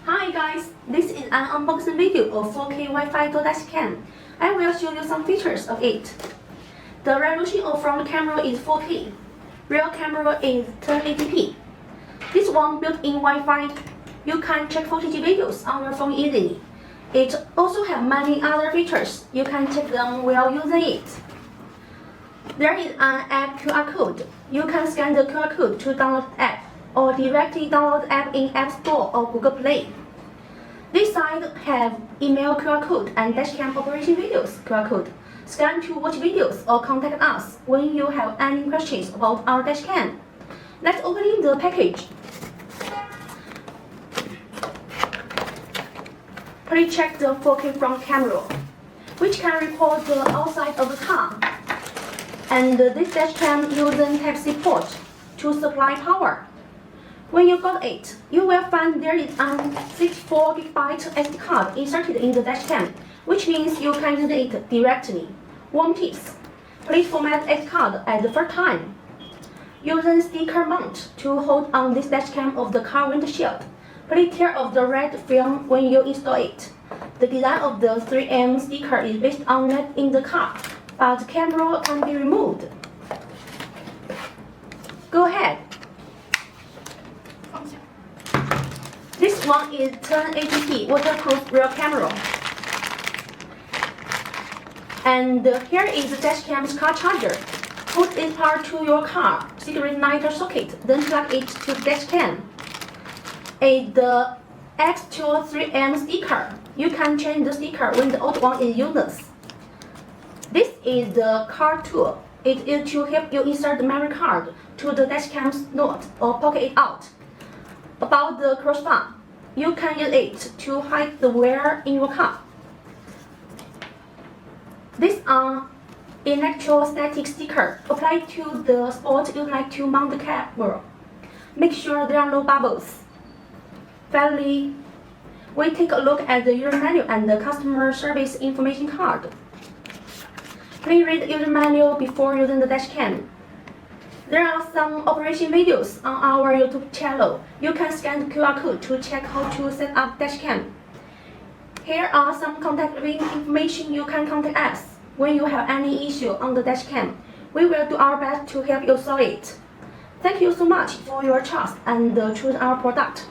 Hi guys, this is an unboxing video of 4K Wi-Fi dash cam. I will show you some features of it. The resolution of front camera is 4K. Rear camera is 1080p. This one built-in Wi-Fi. You can check footage videos on your phone easily. It also has many other features. You can check them while using it. There is an app QR code. You can scan the QR code to download the app or directly download the app in App Store or Google Play. This side have email QR code and dashcam operation videos QR code. Scan to watch videos or contact us when you have any questions about our dashcam. Let's open the package. Please check the 4K front camera, which can record the outside of the car. And this dashcam uses Type-C port to supply power. When you got it, you will find there is a 64GB SD card inserted in the dashcam, which means you can use it directly. Warm tips: please format SD card at the first time. Use a sticker mount to hold on this dashcam of the car windshield. Please tear off the red film when you install it. The design of the 3M sticker is based on that in the car, but the camera can be removed. Go ahead. This one is 1080p waterproof rear camera. And here is the dashcam's car charger. Put this part to your car cigarette lighter socket, then plug it to the dashcam. The extra 3M sticker. You can change the sticker when the old one is useless. This is the card tool. It is to help you insert the memory card to the dashcam's slot or pocket it out. About the crossbar, you can use it to hide the wear in your car. This electrostatic sticker applied to the spot you like to mount the camera. Make sure there are no bubbles. Finally, we take a look at the user manual and the customer service information card. Please read the user manual before using the dashcam. There are some operation videos on our YouTube channel. You can scan the QR code to check how to set up dashcam. Here are some contact link information. You can contact us when you have any issue on the dashcam. We will do our best to help you solve it. Thank you so much for your trust and choosing our product.